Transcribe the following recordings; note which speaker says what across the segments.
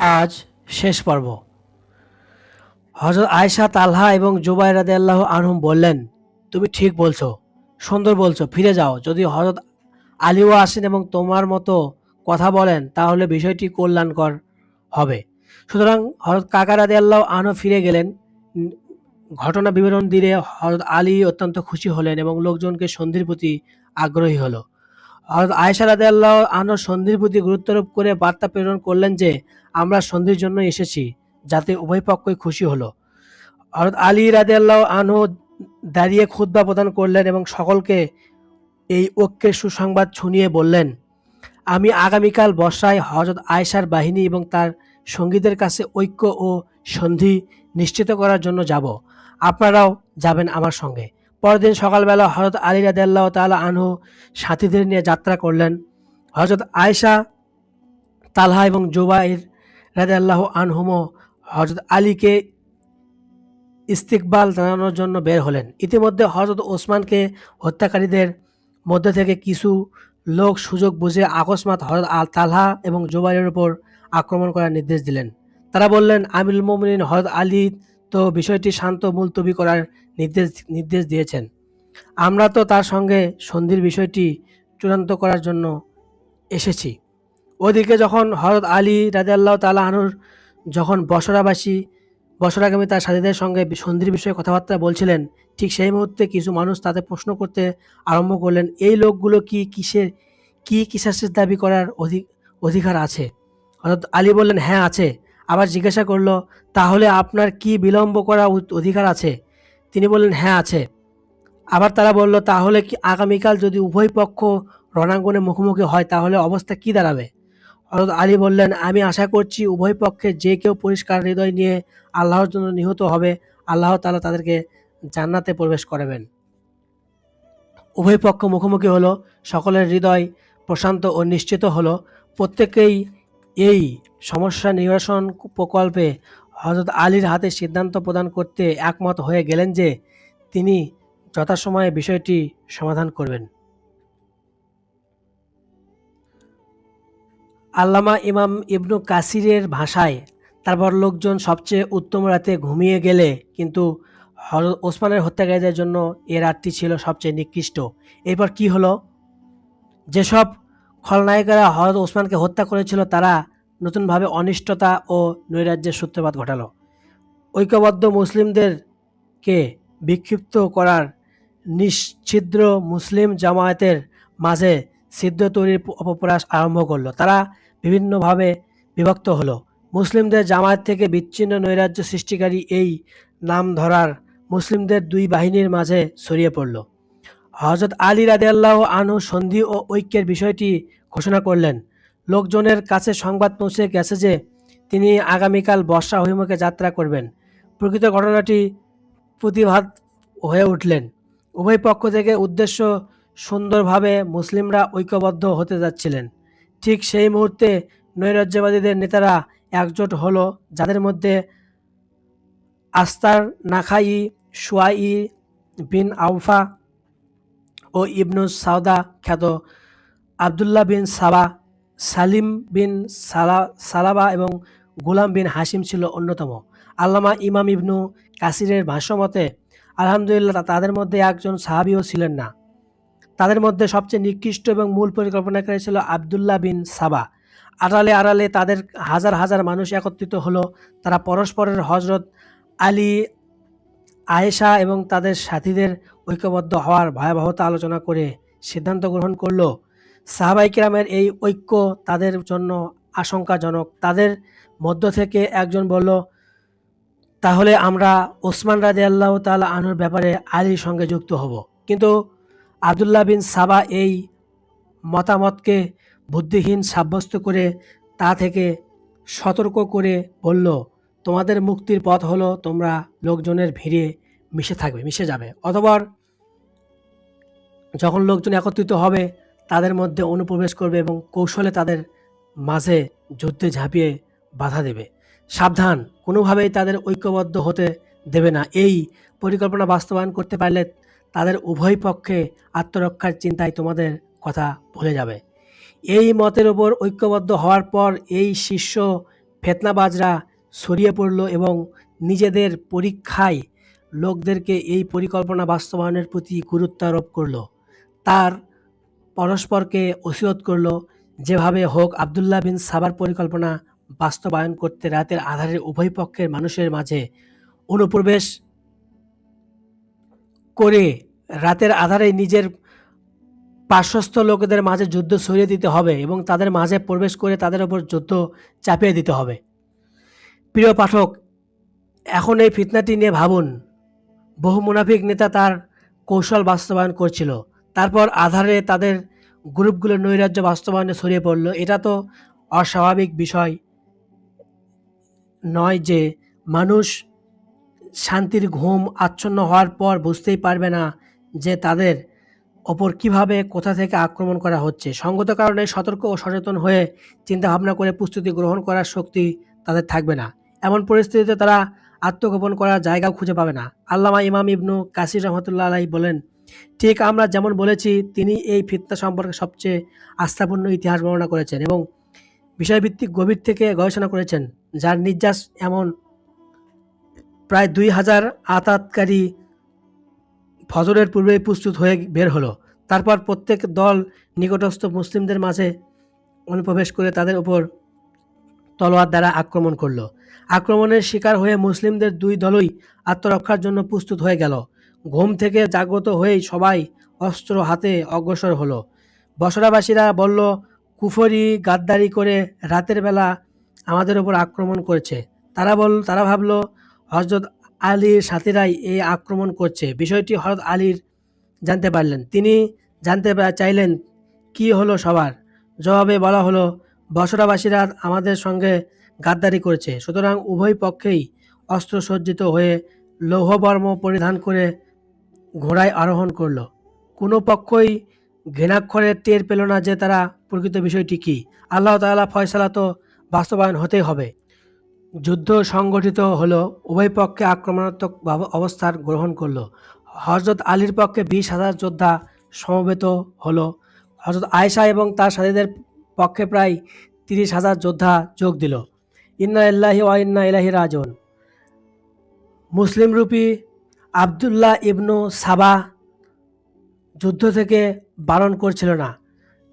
Speaker 1: আজ শেষ পর্ব। হযরত আয়েশা, তালহা এবং জুবাইর রাদিয়াল্লাহু আনহুম বললেন, তুমি ঠিক বলছো, সুন্দর বলছো, ফিরে যাও। যদি হযরত আলীও আসেন এবং তোমার মতো কথা বলেন তাহলে বিষয়টি কল্যাণকর হবে। সুতরাং হযরত কাকা রাদিয়াল্লাহু আনহু ফিরে গেলেন। উম, ঘটনা বিবরণ দিলে হযরত আলী অত্যন্ত খুশি হলেন এবং লোকজনকে সন্ধির প্রতি আগ্রহী হলো। হযরত আয়েশা রাদিয়াল্লাহু আনহা সন্ধির প্রতি গুরুত্বারোপ করে বার্তা প্রেরণ করলেন যে, আমরা সন্ধির জন্য এসেছি, যাতে উভয় পক্ষই খুশি হলো। হযরত আলী রাদিয়াল্লাহু আনহু দাঁড়িয়ে খুতবা প্রদান করলেন এবং সকলকে এই ঐক্যের সুসংবাদ শুনিয়ে বললেন, আমি আগামীকাল বর্ষায় হযরত আয়েশার বাহিনী এবং তার সঙ্গীদের কাছে ঐক্য ও সন্ধি নিশ্চিত করার জন্য যাব। আপনারাও যাবেন আমার সঙ্গে। পরের দিন সকালবেলা হযরত আলী রাদিয়াল্লাহু তাআলা আনহু সাথীদের নিয়ে যাত্রা করলেন। হযরত আয়েশা, তালহা এবং জুবাইর রাদিয়াল্লাহু আনহুমও হযরত আলীকে ইস্তিকবাল জানানোর জন্য বের হলেন। ইতিমধ্যে হযরত ওসমানকে হত্যাকারীদের মধ্যে থেকে কিছু লোক সুযোগ বুঝে আকস্মাৎ হযরত তালহা এবং জুবাইরের উপর আক্রমণ করার নির্দেশ দিলেন। তারা বললেন, আমিরুল মুমিনিন হযরত আলী তো বিষয়টি শান্ত মুলতবি করার নির্দেশ নির্দেশ দিয়েছেন। আমরা তো তার সঙ্গে সন্ধির বিষয়টি চূড়ান্ত করার জন্য এসেছি। ওদিকে যখন হযরত আলী রাদিয়াল্লাহু তাআলা আনহুর যখন বসরাগামী তার সাথীদের সঙ্গে সন্ধির বিষয়ে কথাবার্তা বলছিলেন, ঠিক সেই মুহূর্তে কিছু মানুষ তাদের প্রশ্ন করতে আরম্ভ করলেন, এই লোকগুলো কি কিসাসের দাবি করার অধিকার আছে? হযরত আলী বললেন, হ্যাঁ আছে। আবার জিজ্ঞাসা করলো, তাহলে আপনার কি বিলম্ব করা অধিকার আছে? তিনি বললেন, হ্যাঁ আছে। আবার তারা বলল, তাহলে কি আগামীকাল যদি উভয় পক্ষ রণাঙ্গনে মুখোমুখি হয় তাহলে অবস্থা কি দাঁড়াবে? হযরত আলী বললেন, আমি আশা করছি উভয় পক্ষে যে কেউ পরিষ্কার হৃদয় নিয়ে আল্লাহর জন্য নিহত হবে, আল্লাহ তাআলা তাদেরকে জান্নাতে প্রবেশ করাবেন। উভয় পক্ষ মুখোমুখি হলো, সকলের হৃদয় প্রশান্ত ও নিশ্চিত হলো। প্রত্যেকেই এই সমস্যা নিরসন প্রকল্পে হযরত আলীর হাতে সিদ্ধান্ত প্রদান করতে একমত হয়ে গেলেন যে তিনি যথাসময়ে বিষয়টি সমাধান করবেন। আল্লামা ইমাম ইবনু কাসিরের ভাষায়, তারপর লোকজন সবচেয়ে উত্তম রাতে ঘুমিয়ে গেলে কিন্তু হযরত ওসমানের হত্যাকারীদের জন্য এ রাতটি ছিল সবচেয়ে নিকৃষ্ট। এরপর কি হলো? যেসব খলনায়কেরা হযরত ওসমানকে হত্যা করেছিল তারা নতুনভাবে অনিষ্টতা ও নৈরাজ্যের সূত্রপাত ঘটালো। ঐক্যবদ্ধ মুসলিমদেরকে বিক্ষিপ্ত করার নিশ্ছিদ্র মুসলিম জামায়াতের মাঝে ছিদ্র তৈরির অপপ্রয়াস আরম্ভ করলো। তারা বিভিন্নভাবে বিভক্ত হলো। মুসলিমদের জামায়াত থেকে বিচ্ছিন্ন নৈরাজ্য সৃষ্টিকারী এই নাম ধরার মুসলিমদের দুই বাহিনীর মাঝে ছড়িয়ে পড়ল। হযরত আলী রাদিয়াল্লাহু আনহু সন্ধি ও ঐক্যের বিষয়টি ঘোষণা করলেন। লোকজনের কাছে সংবাদ পৌঁছে গেছে যে তিনি আগামীকাল বর্ষা অভিমুখে যাত্রা করবেন। প্রকৃত ঘটনাটি প্রতিভাত হয়ে উঠলেন। উভয় পক্ষ থেকে উদ্দেশ্য সুন্দরভাবে মুসলিমরা ঐক্যবদ্ধ হতে যাচ্ছিলেন। ঠিক সেই মুহূর্তে নৈরাজ্যবাদীদের নেতারা একজোট হলো, যাদের মধ্যে আস্তার নাখাই, সুয়াই বিন আউফা ও ইবনু সাউদা খ্যাত আবদুল্লাহ বিন সাবা, সালিম বিন সালাবা এবং গুলাম বিন হাসিম ছিল অন্যতম। আল্লামা ইমাম ইবনু কাসিরের ভাষ্যমতে, আলহামদুলিল্লাহ, তাদের মধ্যে একজন সাহাবীও ছিলেন না। তাদের মধ্যে সবচেয়ে নিকৃষ্ট এবং মূল পরিকল্পনাকারী ছিল আবদুল্লাহ বিন সাবা। আড়ালে আড়ালে তাদের হাজার হাজার মানুষ একত্রিত হলো। তারা পরস্পরের হযরত আলী, আয়েশা এবং তাদের সাথীদের ঐক্যবদ্ধ হওয়ার ভয়াবহতা আলোচনা করে সিদ্ধান্ত গ্রহণ করল। সাহাবায়ে কেরামের এই ঐক্য তাদের জন্য আশঙ্কাজনক। তাদের মধ্য থেকে একজন বলল, তাহলে আমরা ওসমান রাদিয়াল্লাহু তাআলা আনহুর ব্যাপারে আলীর সঙ্গে যুক্ত হব। কিন্তু আবদুল্লাহ বিন সাবা এই মতামতকে বুদ্ধিহীন সাব্যস্ত করে তা থেকে সতর্ক করে বলল, তোমাদের মুক্তির পথ হলো তোমরা লোকজনের ভিড়ে মিশে যাবে। অতঃপর যখন লোকজন একত্রিত হবে তাদের মধ্যে অনুপ্রবেশ করবে এবং কৌশলে তাদের মাঝে যুদ্ধে ঝাঁপিয়ে বাধা দেবে। সাবধান, কোনোভাবেই তাদের ঐক্যবদ্ধ হতে দেবে না। এই পরিকল্পনা বাস্তবায়ন করতে পারলে তাদের উভয় পক্ষে আত্মরক্ষার চিন্তায় তোমাদের কথা ভুলে যাবে। এই মতের উপর ঐক্যবদ্ধ হওয়ার পর এই শীর্ষ ফিতনাবাজরা ছড়িয়ে পড়ল এবং নিজেদের পরীক্ষায় লোকদেরকে এই পরিকল্পনা বাস্তবায়নের প্রতি গুরুত্ব আরোপ করল। তার পরস্পরকে ওসিয়ত করল, যেভাবে হোক আবদুল্লাহ বিন সাবার পরিকল্পনা বাস্তবায়ন করতে রাতের আঁধারে উভয় পক্ষের মানুষের মাঝে অনুপ্রবেশ করে রাতের আঁধারে নিজের পার্শ্বস্থ লোকেদের মাঝে যুদ্ধ ছড়িয়ে দিতে হবে এবং তাদের মাঝে প্রবেশ করে তাদের ওপর যুদ্ধ চাপিয়ে দিতে হবে। প্রিয় পাঠক, এখন এই ফিতনাটি নিয়ে ভাবুন। বহু মুনাফিক নেতা তার কৌশল বাস্তবায়ন করছিল, তারপর আধারে তাদের গ্রুপগুলো নৈরাজ্য বাস্তবায়নে ছড়িয়ে পড়ল। এটা তো অস্বাভাবিক বিষয় নয় যে মানুষ শান্তির ঘুম আচ্ছন্ন হওয়ার পর বুঝতেই পারবে না যে তাদের ওপর কিভাবে কোথা থেকে আক্রমণ করা হচ্ছে। সঙ্গত কারণে সতর্ক ও সচেতন হয়ে চিন্তাভাবনা করে প্রস্তুতি গ্রহণ করার শক্তি তাদের থাকবে না। এমন পরিস্থিতিতে তারা আত্মগোপন করার জায়গাও খুঁজে পাবে না। আল্লামা ইমাম ইবনু কাসির রহমতুল্লাহ আলাইহি বলেন, ঠিক আমরা যেমন বলেছি, তিনি এই ফিতনা সম্পর্কে সবচেয়ে আস্থাপূর্ণ ইতিহাস বর্ণনা করেছেন এবং বিষয়ভিত্তিক গভীর থেকে গবেষণা করেছেন, যার নির্যাস এমন প্রায় 2000 আতাতকারী ফজরের পূর্বেই প্রস্তুত হয়ে বের হলো। তারপর প্রত্যেক দল নিকটস্থ মুসলিমদের মাঝে অনুপ্রবেশ করে তাদের উপর তলোয়ার দ্বারা আক্রমণ করলো। আক্রমণের শিকার হয়ে মুসলিমদের দুই দলই আত্মরক্ষার জন্য প্রস্তুত হয়ে গেল। ঘুম থেকে জাগ্রত হয়েই সবাই অস্ত্র হাতে অগ্রসর হলো। বসরাবাসীরা বলল, কুফরি গাদ্দারি করে রাতের বেলা আমাদের উপর আক্রমণ করেছে। তারা ভাবল হযরত আলীর সাথীরাই এই আক্রমণ করছে। বিষয়টি হযরত আলীর জানতে পারলেন। তিনি জানতে চাইলেন কি হলো সবার। জবাবে বলা হলো, বসরাবাসীরা আমাদের সঙ্গে গাদ্দারি করেছে। সুতরাং উভয় পক্ষেই অস্ত্রসজ্জিত হয়ে লৌহবর্ম পরিধান করে ঘোড়ায় আরোহণ করল। কোনো পক্ষই ঘৃণাক্ষরে টের পেল না যে তারা প্রকৃত বিষয়টি কী। আল্লাহ তাআলা ফয়সালা তো বাস্তবায়ন হতেই হবে। যুদ্ধ সংগঠিত হলো, উভয় পক্ষে আক্রমণাত্মক অবস্থার গ্রহণ করলো। হযরত আলীর পক্ষে 20,000 যোদ্ধা সমবেত হলো। হযরত আয়েশা এবং তার সাথীদের পক্ষে প্রায় 30,000 যোদ্ধা যোগ দিল। ইন্না লিল্লাহি ওয়া ইন্না ইলাইহি রাজিউন। মুসলিম রূপী আবদুল্লাহ ইবনু সাবা যুদ্ধ থেকে বারণ করছিল না।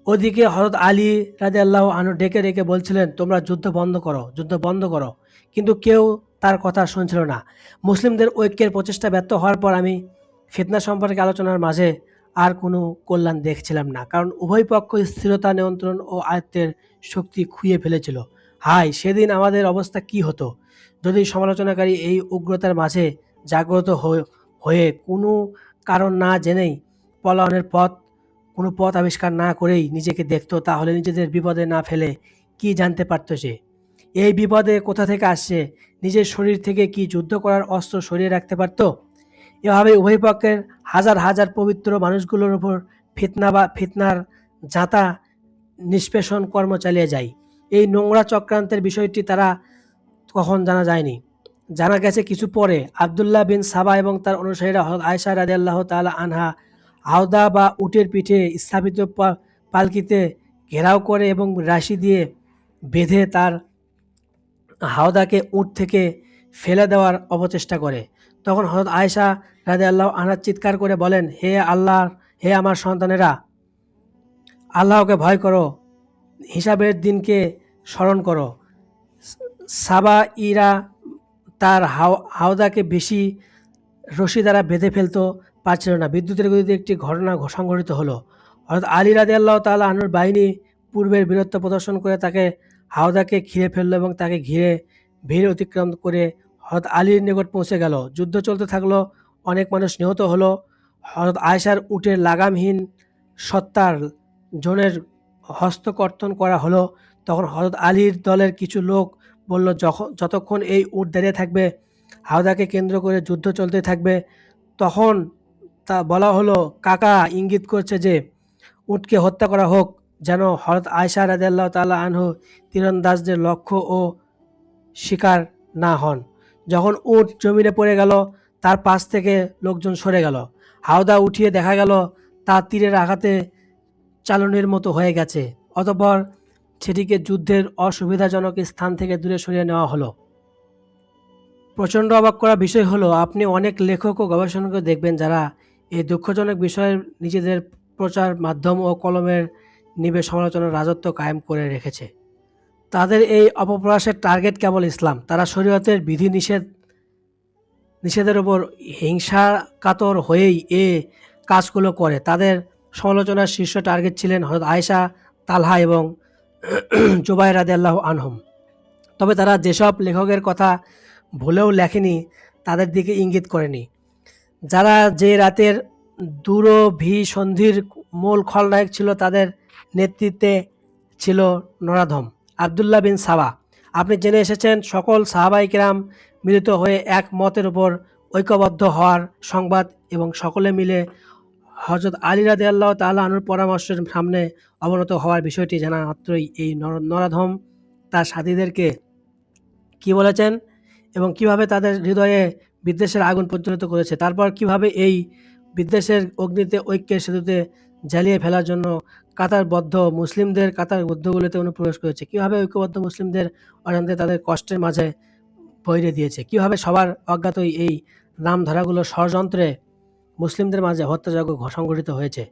Speaker 1: ওদিকে হযরত আলী রাদিয়াল্লাহু আনহু ডেকে ডেকে বলছিলেন, তোমরা যুদ্ধ বন্ধ করো, যুদ্ধ বন্ধ করো। কিন্তু কেউ তার কথা শুনছিল না। মুসলিমদের ঐক্যের প্রচেষ্টা ব্যর্থ হওয়ার পর আমি ফিতনা সম্পর্কে আলোচনার মাঝে আর কোনো কল্যাণ দেখছিলাম না, কারণ উভয় পক্ষ স্থিরতা, নিয়ন্ত্রণ ও আয়ত্তের শক্তি খুইয়ে ফেলেছিল। হায়, সেদিন আমাদের অবস্থা কি হতো যদি সমালোচনাকারী এই উগ্রতার মাঝে জাগ্রত হয়ে কোনো কারণ না জেনেই পলায়নের কোনো পথ আবিষ্কার না করেই নিজেকে দেখতো, তাহলে নিজেদের বিপদে না ফেলে কি জানতে পারতো সে এই বিপদে কোথা থেকে আসছে? নিজের শরীর থেকে কি যুদ্ধ করার অস্ত্র সরিয়ে রাখতে পারতো? এভাবে উভয় পক্ষের হাজার হাজার পবিত্র মানুষগুলোর উপর ফিতনার জাঁতা নিষ্পেষণ কর্ম চালিয়ে যায়। এই নোংরা চক্রান্তের বিষয়টি তারা কখন জানা যায়নি, জানা গেছে কিছু পরে। আবদুল্লাহ বিন সাবা এবং তার অনুসারীরা হযরত আয়েশা রাদিয়াল্লাহু তাআলা আনহা হাওদা বা উটের পিঠে স্থাপিত পালকিতে ঘেরাও করে এবং রাশি দিয়ে বেঁধে তার হাওদাকে উট থেকে ফেলে দেওয়ার অপচেষ্টা করে। তখন হযরত আয়েশা রাদিয়াল্লাহু আনহা চিৎকার করে বলেন, হে আমার সন্তানেরা, আল্লাহকে ভয় করো, হিসাবের দিনকে স্মরণ করো। সাবাইরা তার হাওদাকে বেশি রশি দ্বারা বেঁধে ফেলতে পারছিল না। বিদ্যুতের গতিতে একটি ঘটনা সংঘটিত হলো। হযরত আলী রাদিয়াল্লাহু তাআলা আনহুর বাহিনী পূর্বের বীরত্ব প্রদর্শন করে তাকে হাওদাকে ঘিরে ফেলল এবং তাকে ঘিরে ভিড় অতিক্রম করে হযরত আলীর নিকট পৌঁছে গেল। যুদ্ধ চলতে থাকলো, অনেক মানুষ নিহত হলো। হযরত আয়েশার উটের লাগামহীন সত্তার জনের হস্তকর্তন করা হলো। তখন হযরত আলীর দলের কিছু লোক বলল, যতক্ষণ এই উট দাঁড়িয়ে থাকবে, হাওদাকে কেন্দ্র করে যুদ্ধ চলতে থাকবে। তখন তা বলা হলো, কাকা ইঙ্গিত করছে যে উটকে হত্যা করা হোক, যেন হযরত আয়েশা রাদিয়াল্লাহু তাআলা আনহু তীরন্দাজদের লক্ষ্য ও শিকার না হন। যখন উট জমিনে পড়ে গেল, তার পাশ থেকে লোকজন সরে গেল। হাওদা উঠিয়ে দেখা গেল তা তীরের আঘাতে চালনের মতো হয়ে গেছে। অতঃপর সেটিকে যুদ্ধের অসুবিধাজনক স্থান থেকে দূরে সরিয়ে নেওয়া হলো। প্রচণ্ড অবাক করা বিষয় হলো, আপনি অনেক লেখক ও গবেষককে দেখবেন যারা এই দুঃখজনক বিষয়ের নিজেদের প্রচার মাধ্যম ও কলমের নিবে সমালোচনার রাজত্ব কায়েম করে রেখেছে। তাদের এই অপপ্রয়াসের টার্গেট কেবল ইসলাম। তারা শরীয়তের বিধি নিষেধের ওপর হিংসা কাতর হয়েই এ কাজগুলো করে। তাদের সমালোচনার শীর্ষ টার্গেট ছিলেন হযরত আয়েশা, তালহা এবং জুবাইর রাদিয়াল্লাহু আনহুম। তবে তারা যেসব লেখকের কথা ভুলেও লেখেনি তাদের দিকে ইঙ্গিত করেনি। যারা যে রাতের দুরভিসন্ধির মূল খলনায়ক ছিল, তাদের নেতৃত্বে ছিল নরাধম আবদুল্লাহ বিন সাবা। আপনি জেনে এসেছেন সকল সাহাবায়ে কেরাম মিলিত হয়ে এক মতের উপর ঐক্যবদ্ধ হওয়ার সংবাদ এবং সকলে মিলে হযরত আলী রাদিয়াল্লাহু তাআলা আনহুর পরামর্শের সামনে অবনত হওয়ার বিষয়টি জানা মাত্রই এই নরাধম তার সাথীদেরকে কি বলেছেন এবং কিভাবে তাদের হৃদয়ে বিদ্বেষের আগুন প্রজ্বলিত করেছে। তারপর কিভাবে এই বিদ্বেষের অগ্নিতে ঐক্যের সেতুতে জ্বালিয়ে ফেলার জন্য কাতারবদ্ধগুলোতে অনুপ্রবেশ করেছে। কিভাবে ঐক্যবদ্ধ মুসলিমদের অজান্তে তাদের কষ্টের মাঝে বইরে দিয়েছে। কিভাবে সবার অজ্ঞাতই এই নামধারাগুলো ষড়যন্ত্রে মুসলিমদের মাঝে হত্যাযজ্ঞ সংঘটিত হয়েছে।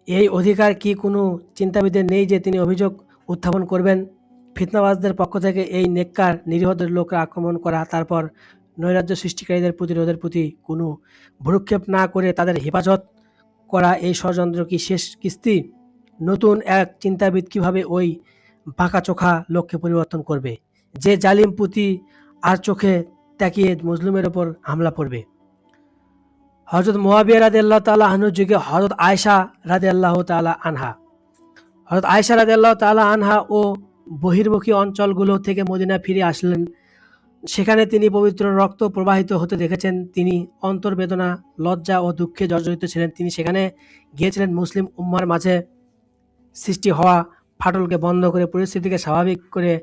Speaker 1: এই অধিকার কি কোনো চিন্তাবিদের নেই যে তিনি অভিযোগ উত্থাপন করবেন? ফিতনাবাজদের পক্ষ থেকে এই নেককার নিরীহদের লোকরা আক্রমণ করা, তারপর নৈরাজ্য সৃষ্টিকারীদের প্রতিরোধের প্রতি কোনো ভ্রুক্ষেপ না করে তাদের হেফাজত করা, এই ষড়যন্ত্র কি শেষ কিস্তি? নতুন এক চিন্তাবিদ কিভাবে ওই বাঁকাচোখা লোককে পরিবর্তন করবে, যে জালিম পুঁতি আর চোখে তাকিয়ে মজলুমের ওপর হামলা পড়বে? হযরত মুয়াবিয়া রাদিয়াল্লাহু তাআলা আনহুর যুগে হযরত আয়েশা রাদিয়াল্লাহু তাআলা আনহা হযরত আয়েশা রাদিয়াল্লাহু তাআলা আনহা ও বহির্মুখী অঞ্চলগুলো থেকে মদিনায় ফিরে আসলেন। সেখানে তিনি পবিত্র রক্ত প্রবাহিত হতে দেখেছেন। তিনি অন্তর্বেদনা, লজ্জা ও দুঃখে জর্জরিত ছিলেন। তিনি সেখানে গিয়েছিলেন মুসলিম উম্মার মাঝে সৃষ্টি হওয়া ফাটলকে বন্ধ করে পরিস্থিতিকে স্বাভাবিক করে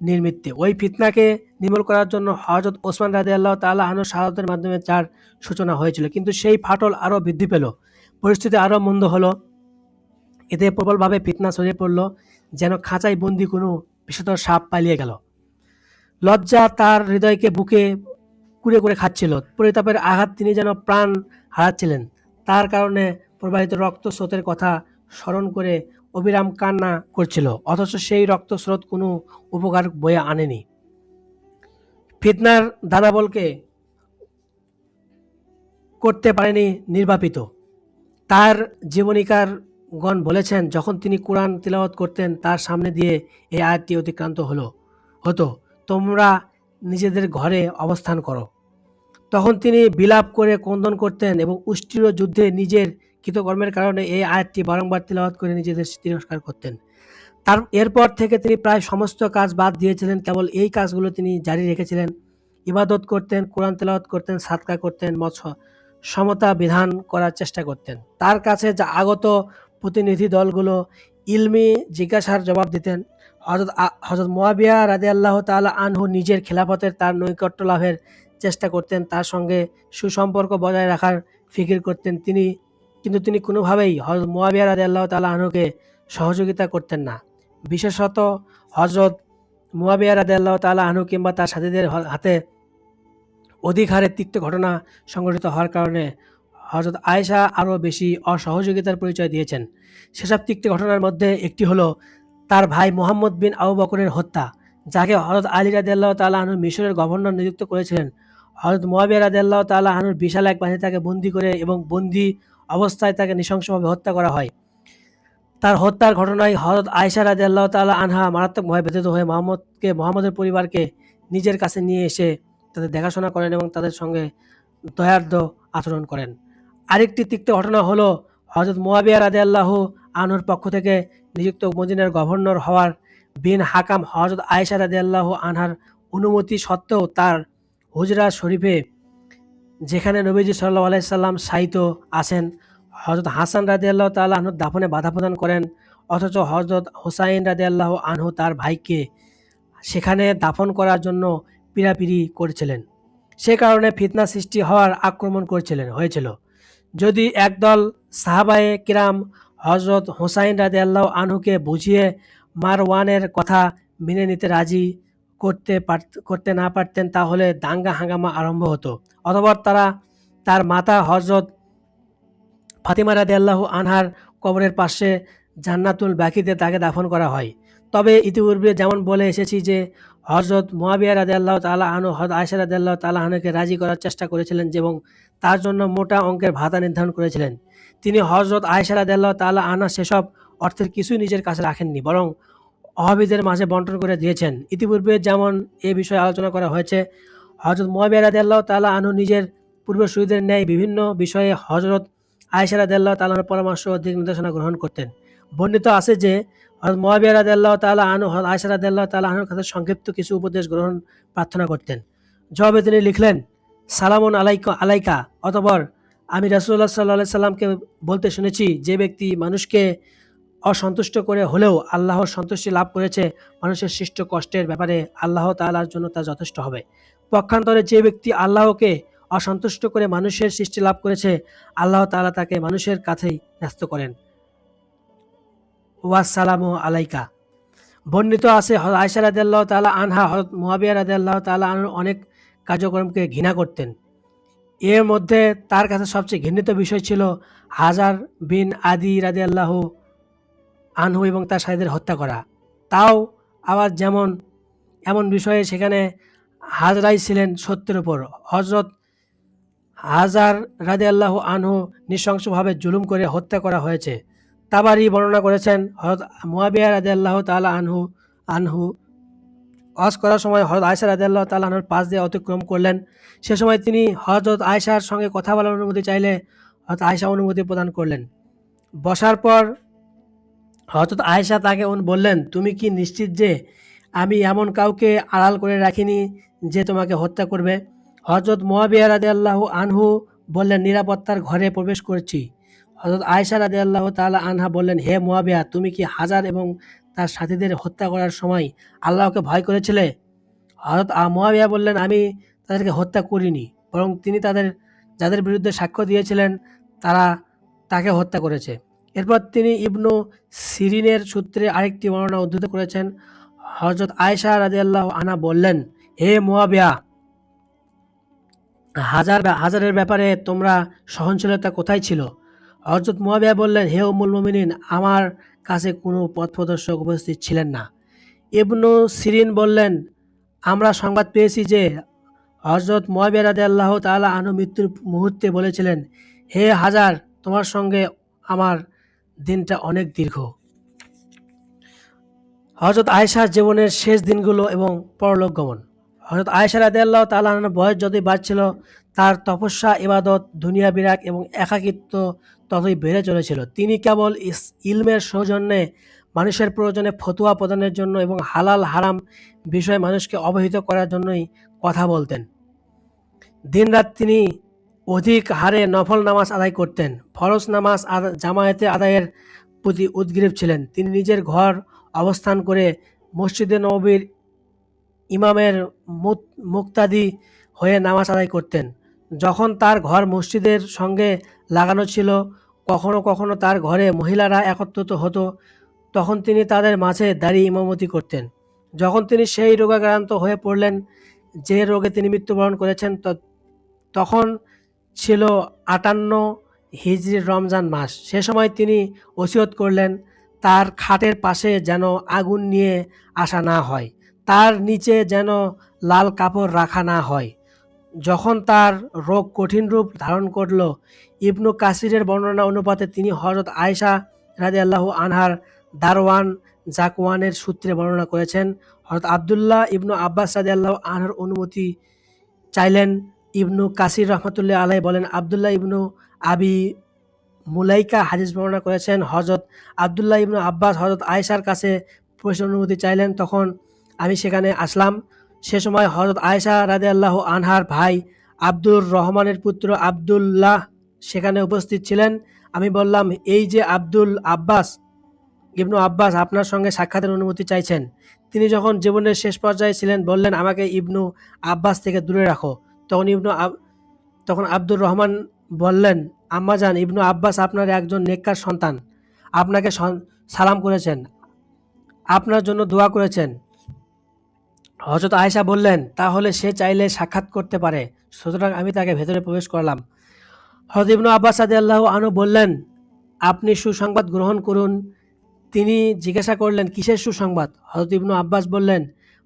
Speaker 1: নির্মিত্তে ওই ফিতনাকে নির্মূল করার জন্য হযরত ওসমান রাদিয়াল্লাহু তাআলা আনহুর শাহাদাতের মাধ্যমে যার সূচনা হয়েছিল। কিন্তু সেই ফাটল আরও বৃদ্ধি পেল, পরিস্থিতি আরও মন্দ হলো। এতে প্রবলভাবে ফিতনা ছড়িয়ে পড়ল, যেন খাঁচায় বন্দি কোনো বিষধর সাপ পালিয়ে গেল। লজ্জা তার হৃদয়কে বুকে কুরে করে খাচ্ছিল। পরিতাপের আঘাত তিনি যেন প্রাণ হারাচ্ছিলেন। তার কারণে প্রবাহিত রক্তস্রোতের কথা স্মরণ করে অবিরাম কান্না করছিল, অথচ সেই রক্তস্রোত কোনো উপকার বয়ে আনেনি। ফিতনার দানাবলকে করতে পারেনি নির্বাপিত। তার জীবনীকারগণ বলেছেন, যখন তিনি কোরআন তিলাওয়াত করতেন তার সামনে দিয়ে এই আয়াতটি অতিক্রান্ত হতো, তোমরা নিজেদের ঘরে অবস্থান করো। তখন তিনি বিলাপ করে ক্রন্দন করতেন এবং উষ্ট্রীয় যুদ্ধে নিজের কৃতকর্মের কারণে এই আয়াতটি বারংবার তিলাওয়াত করে নিজেদের তিরস্কার করতেন। এরপর থেকে তিনি প্রায় সমস্ত কাজ বাদ দিয়েছিলেন, কেবল এই কাজগুলো তিনি জারি রেখেছিলেন। ইবাদত করতেন, কোরআন তেলাওয়াত করতেন, সাদকা করতেন, সমতা বিধান করার চেষ্টা করতেন। তার কাছে যা আগত প্রতিনিধি দলগুলো ইলমি জিজ্ঞাসার জবাব দিতেন। হযরত মুয়াবিয়া রাদিয়াল্লাহু তাআলা আনহু নিজের খেলাফতের তার নৈকট্য লাভের চেষ্টা করতেন, তার সঙ্গে সুসম্পর্ক বজায় রাখার ফিকির করতেন। কিন্তু তিনি কোনোভাবেই হযরত মুয়াবিয়া রাদিয়াল্লাহু তাআলা আনহুকে সহযোগিতা করতেন না। বিশেষত হযরত মুয়াবিয়া রাদিয়াল্লাহু তাআলা আনহু কিংবা তার সাথীদের হাতে অধিক হারে তিক্ত ঘটনা সংঘটিত হওয়ার কারণে হযরত আয়েশা আরও বেশি অসহযোগিতার পরিচয় দিয়েছেন। সেসব তিক্ত ঘটনার মধ্যে একটি হলো তার ভাই মুহাম্মদ বিন আবু বকরের হত্যা, যাকে হযরত আলী রাদিয়াল্লাহু তাআলা আনহু মিশরের গভর্নর নিযুক্ত করেছিলেন। হযরত মুয়াবিয়া রাদিয়াল্লাহু তাআলা আনহুর বিশাল এক বাহিনী তাকে বন্দী করে এবং বন্দী অবস্থায় তাকে নৃশংসভাবে হত্যা করা হয়। তার হত্যার ঘটনায় হযরত আয়েশা রাদিয়াল্লাহু তাআলা আনহা মারাত্মকভাবে ব্যথিত হয়ে মুহাম্মদের পরিবারকে নিজের কাছে নিয়ে এসে তাদের দেখাশোনা করেন এবং তাদের সঙ্গে দয়ার্দ্র আচরণ করেন। আরেকটি তিক্ত ঘটনা হলো হযরত মুয়াবিয়া রাদিয়াল্লাহু আনহুর পক্ষ থেকে নিযুক্ত মদিনার গভর্নর হওয়ার বিন হাকাম হযরত আয়েশা রাদিয়াল্লাহু আনহার অনুমতি সত্ত্বেও তার হুজরা শরীফে, যেখানে নবীজি সাল্লাল্লাহু আলাইহি সাল্লাম শায়িত আছেন, হযরত হাসান রাদিয়াল্লাহু তাআলা আনহুর দাফনে বাধা প্রদান করেন। অথচ হযরত হুসাইন রাদিয়াল্লাহু আনহু তার ভাইকে সেখানে দাফন করার জন্য পীড়াপিড়ি করেছিলেন। সে কারণে ফিতনা সৃষ্টি হওয়ার আক্রমণ হয়েছিল। যদি একদল সাহাবায়ে কিরাম হজরত হোসাইন রাদিয়াল্লাহু আনহুকে বুঝিয়ে মারওয়ানের কথা মেনে নিতে রাজি করতে না পারতেন, তাহলে দাঙ্গা হাঙ্গামা আরম্ভ হতো। অতঃপর তার মাতা হজরত ফাতিমা রাদিয়াল্লাহু আনহার কবরের পাশে জান্নাতুল বাকিতে তাকে দাফন করা হয়। তবে ইতিপূর্বে যেমন বলে এসেছি যে হজরত মুয়াবিয়া রাদিয়াল্লাহু তাআলা আনহু হযরত আয়েশা রাদিয়াল্লাহু তাআলা আনহাকে রাজি করার চেষ্টা করেছিলেন এবং তার জন্য মোটা অঙ্কের ভাতা নির্ধারণ করেছিলেন। তিনি হজরত আয়েশা রাদিয়াল্লাহু তাআলা আনহা সেসব অর্থের কিছুই নিজের কাছে রাখেননি, বরং অভাবীদের মাঝে বন্টন করে দিয়েছেন। ইতিপূর্বে যেমন এ বিষয়ে আলোচনা করা হয়েছে, হযরত মুয়াবিয়া রাদিয়াল্লাহু তাআলা আনহু নিজের পূর্বসূরীদের ন্যায় বিভিন্ন বিষয়ে হযরত আয়েশা রাদিয়াল্লাহু তাআলা আনহার পরামর্শ ও দিক নির্দেশনা গ্রহণ করতেন। বর্ণিত আছে যে হযরত মুয়াবিয়া রাদিয়াল্লাহু তাআলা আনহু হযরত আয়েশা রাদিয়াল্লাহু তাআলা আনহার কাছে সংক্ষিপ্ত কিছু উপদেশ গ্রহণ প্রার্থনা করতেন। জবাবে তিনি লিখলেন, সালামুন আলাইকা। অতঃপর আমি রাসূলুল্লাহ সাল্লাল্লাহু আলাইহি সাল্লামকে বলতে শুনেছি, যে ব্যক্তি মানুষকে অসন্তুষ্ট করে হলেও আল্লাহর সন্তুষ্টি লাভ করেছে, মানুষের সৃষ্ট কষ্টের ব্যাপারে আল্লাহ তাআলার জন্য তা যথেষ্ট হবে। পক্ষান্তরে যে ব্যক্তি আল্লাহকে অসন্তুষ্ট করে মানুষের সৃষ্টি লাভ করেছে, আল্লাহ তাআলা তাকে মানুষের কাছেই ন্যস্ত করেন। ওয়াসসালামু আলাইকা। বর্ণিত আছে হযরত আয়েশা রাদিয়াল্লাহু তাআলা আনহা হযরত মুয়াবিয়া রাদিয়াল্লাহু তাআলা আনহুর অনেক কার্যক্রমকে ঘৃণা করতেন। এর মধ্যে তার কাছে সবচেয়ে ঘৃণিত বিষয় ছিল হাজার বিন আদি রাদিয়াল্লাহু আনহু এবং তার সাথীদের হত্যা করা। তাও আবার এমন বিষয়ে সেখানে হাজরাই ছিলেন সত্যের উপর। হযরত হাজার রাদিয়াল্লাহু আনহু নৃশংসভাবে জুলুম করে হত্যা করা হয়েছে। তাবারি বর্ণনা করেছেন, হযরত মুয়াবিয়া রাদিয়াল্লাহু তাআলা আনহু হজ করার সময় হযরত আয়েশা রাদিয়াল্লাহু তাআলা আনহার পাশ দিয়ে অতিক্রম করলেন। সে সময় তিনি হযরত আয়েশার সঙ্গে কথা বলার অনুমতি চাইলে হযরত আয়েশা অনুমতি প্রদান করলেন। বসার পর হযরত আয়েশা তাকে বললেন, তুমি কি নিশ্চিত যে আমি এমন কাউকে আড়াল করে রাখিনি যে তোমাকে হত্যা করবে? হযরত মুয়াবিয়া রাদিয়াল্লাহু আনহু বললেন, নিরাপত্তার ঘরে প্রবেশ করছি। হযরত আয়েশা রাদিয়াল্লাহু তাআলা আনহা বললেন, হে মুয়াবিয়া, তুমি কি হাজার এবং তার সাথীদের হত্যা করার সময় আল্লাহকে ভয় করেছিলে? হযরত মুয়াবিয়া বললেন, আমি তাদেরকে হত্যা করিনি, বরং তিনি যাদের বিরুদ্ধে সাক্ষ্য দিয়েছিলেন তারা তাকে হত্যা করেছে। এরপর তিনি ইবনু সিরিনের সূত্রে আরেকটি বর্ণনা উদ্ধৃত করেছেন। হযরত আয়েশা রাদিয়াল্লাহু আনহা বললেন, হে মুয়াবিয়া, হাজারের ব্যাপারে তোমরা সহনশীলতা কোথায় ছিল? হযরত মুয়াবিয়া বললেন, হে উম্মুল মুমিনিন, আমার কাছে কোনো পথপ্রদর্শক উপস্থিত ছিলেন না। ইবনু সিরিন বললেন, আমরা সংবাদ পেয়েছি যে হযরত মুয়াবিয়া রাদিয়াল্লাহু তাআলা আনহু মৃত্যুর মুহূর্তে বলেছিলেন, হে হাজার, তোমার সঙ্গে আমার দিনটা অনেক দীর্ঘ। হযরত আয়েশার জীবনের শেষ দিনগুলো এবং পরলোক গমন। হযরত আয়েশা রাদিয়াল্লাহু তাআলা আনহার বয়স যতই বাড়ছিল, তার তপস্যা, ইবাদত, দুনিয়া বিরাগ এবং একাকিত্ব ততই বেড়ে চলেছিল। তিনি কেবল ইলমের সৌজন্যে, মানুষের প্রয়োজনে ফতোয়া প্রদানের জন্য এবং হালাল হারাম বিষয়ে মানুষকে অবহিত করার জন্যই কথা বলতেন। দিনরাত তিনি অধিক হারে নফল নামাজ আদায় করতেন। ফরজ নামাজ জামায়াতে আদায়ের প্রতি উদগ্রীব ছিলেন। তিনি নিজের ঘর অবস্থান করে মসজিদে নববীর ইমামের মুক্তাদি হয়ে নামাজ আদায় করতেন। যখন তার ঘর মসজিদের সঙ্গে লাগানো ছিল, কখনো কখনো তার ঘরে মহিলারা একত্রিত হতো, তখন তিনি তাদের মাঝে দাঁড়িয়ে ইমামতি করতেন। যখন তিনি সেই রোগাক্রান্ত হয়ে পড়লেন যে রোগে তিনি মৃত্যুবরণ করেছেন, তখন ছিল ৫৮ হিজরির রমজান মাস। সে সময় তিনি ওসিয়ত করলেন, তার খাটের পাশে যেন আগুন নিয়ে আসা না হয়, তার নিচে যেন লাল কাপড় রাখা না হয়। যখন তার রোগ কঠিন রূপ ধারণ করল, ইবনু কাসিরের বর্ণনা অনুপাতে তিনি হযরত আয়েশা রাদিয়াল্লাহু আনহার দারওয়ান জাকওয়ানের সূত্রে বর্ণনা করেছেন। হযরত আব্দুল্লাহ ইবনু আব্বাস রাদিয়াল্লাহু আনহুর অনুমতি চাইলেন। ইবনু কাসির রহমাতুল্লাহ আলাইহি বলেন, আব্দুল্লাহ ইবনু আবি মুলাইকা হাদিস বর্ণনা করেছেন, হযরত আব্দুল্লাহ ইবনু আব্বাস হযরত আয়েশার কাছে প্রবেশের অনুমতি চাইলেন। তখন আমি সেখানে আসলাম। সে সময় হযরত আয়েশা রাদিয়াল্লাহু আনহার ভাই আব্দুর রহমানের পুত্র আব্দুল্লাহ সেখানে উপস্থিত ছিলেন। আমি বললাম, এই যে ইবনু আব্বাস আপনার সঙ্গে সাক্ষাতের অনুমতি চাইছেন। তিনি যখন জীবনের শেষ পর্যায়ে ছিলেন, বললেন, আমাকে ইবনু আব্বাস থেকে দূরে রাখো। তখন আব্দুর রহমান বললেন, আম্মাজান, ইবনু আব্বাস আপনার একজন নেককার সন্তান। আপনাকে সালাম করেছেন, আপনার জন্য দোয়া করেছেন। হযরত আয়েশা বললেন, তাহলে সে চাইলে সাক্ষাৎ করতে পারে, সুতরাং আমি তাকে ভেতরে প্রবেশ করলাম। হযরত ইবনু আব্বাস রাদিয়াল্লাহু আনহু বললেন, আপনি সুসংবাদ গ্রহণ করুন। তিনি জিজ্ঞাসা করলেন, কিসের সুসংবাদ? হযরত ইবনু আব্বাস বললেন,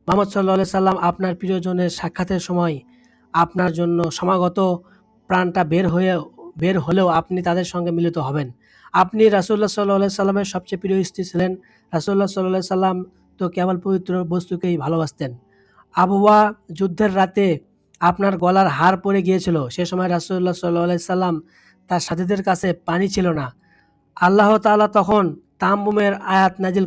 Speaker 1: মুহাম্মদ সাল্লাল্লাহু আলাইহি সাল্লাম আপনার প্রিয়জনের সাক্ষাতের সময় আপনার জন্য সমাগত, প্রাণটা বের হলেও আপনি তাদের সঙ্গে মিলিত হবেন। আপনি রাসূলুল্লাহ সাল্লাল্লাহু আলাইহি সাল্লামের সবচেয়ে প্রিয় স্ত্রী ছিলেন। রাসূলুল্লাহ সাল্লাল্লাহু আলাইহি সাল্লাম তো কেবল পবিত্র বস্তুকেই ভালোবাসতেন। আবওয়া যুদ্ধের রাতে আপনার গলার হার পড়ে গিয়েছিল। সে সময় রাসূলুল্লাহ সাল্লাল্লাহু আলাইহি সাল্লাম তার সাথীদের কাছে পানি ছিল না। আল্লাহ তাআলা তখন তায়াম্মুমের আয়াত নাজিল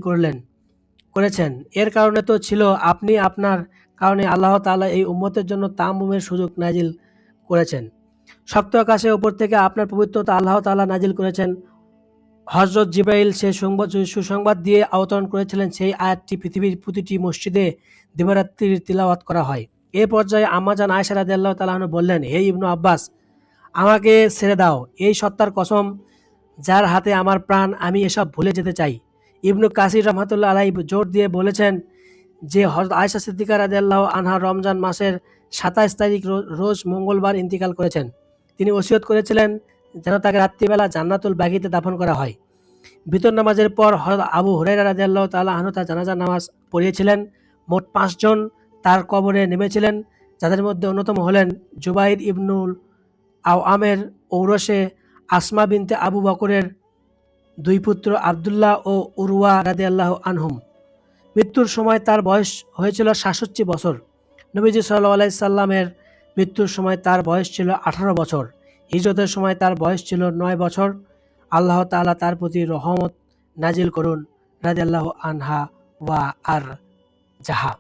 Speaker 1: করেছেন। এর কারণে তো ছিল আপনি আপনার কারণে আল্লাহ তাআলা এই উম্মতের জন্য তায়াম্মুমের সুযোগ নাজিল করেছেন। শক্ত আকাশের উপর থেকে আপনার পবিত্রতা আল্লাহ তাআলা নাজিল করেছেন। হযরত জিবরাইল সে সুসংবাদ দিয়ে অবতরণ করেছিলেন। সেই আয়াতটি পৃথিবীর প্রতিটি মসজিদে দিবারাত্রির তিলাওয়াত করা হয়। এ পর্যায়ে আম্মা জান আয়েশা রাদিয়াল্লাহু তাআলা আনহা বললেন, হে ইবনু আব্বাস, আমাকে ছেড়ে দাও। এই সত্তার কসম যার হাতে আমার প্রাণ, আমি এসব ভুলে যেতে চাই। ইবনু কাসির রহমাতুল্লাহ আলাইহি জোর দিয়ে বলেছেন যে হযরত আয়েশা সিদ্দিকা রাদিয়াল্লাহু আনহা রমজান মাসের ২৭ তারিখ রোজ মঙ্গলবার ইন্তিকাল করেছেন। তিনি ওসিয়ত করেছিলেন যেন তাকে রাত্রিবেলা জান্নাতুল বাগীতে দাফন করা হয়। ভিতর নামাজের পর হযরত আবু হুরায়রা রাদিয়াল্লাহু তাআলা আনহু তার জানাজার নামাজ পড়িয়েছিলেন। মোট ৫ জন তার কবরে নেমেছিলেন, যাদের মধ্যে অন্যতম হলেন জুবাইর ইবনুল আওয়ামের ঔরসে আসমা বিনতে আবু বকরের ২ পুত্র আব্দুল্লাহ ও উরওয়া রাদিয়াল্লাহু আনহুম। মৃত্যুর সময় তার বয়স হয়েছিল ৬৭ বছর। নবীজি সাল্লাল্লাহু আলাইহি সাল্লামের মৃত্যুর সময় তার বয়স ছিল ১৮ বছর। হিজরতের সময় তার বয়স ছিল ৯ বছর। আল্লাহ তাআলা তার প্রতি রহমত নাজিল করুন। রাদিয়াল্লাহু আনহা ওয়া আর জাহা।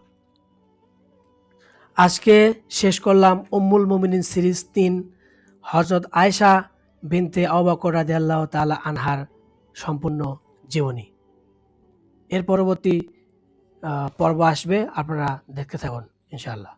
Speaker 1: আজকে শেষ করলাম উম্মুল মুমিনিন সিরিজ ৩, হযরত আয়েশা বিনতে আবু বকর রাদিয়াল্লাহু তাআলা আনহার সম্পূর্ণ জীবনী। এর পরবর্তী পর্ব আসবে, আপনারা দেখতে থাকুন ইনশাআল্লাহ।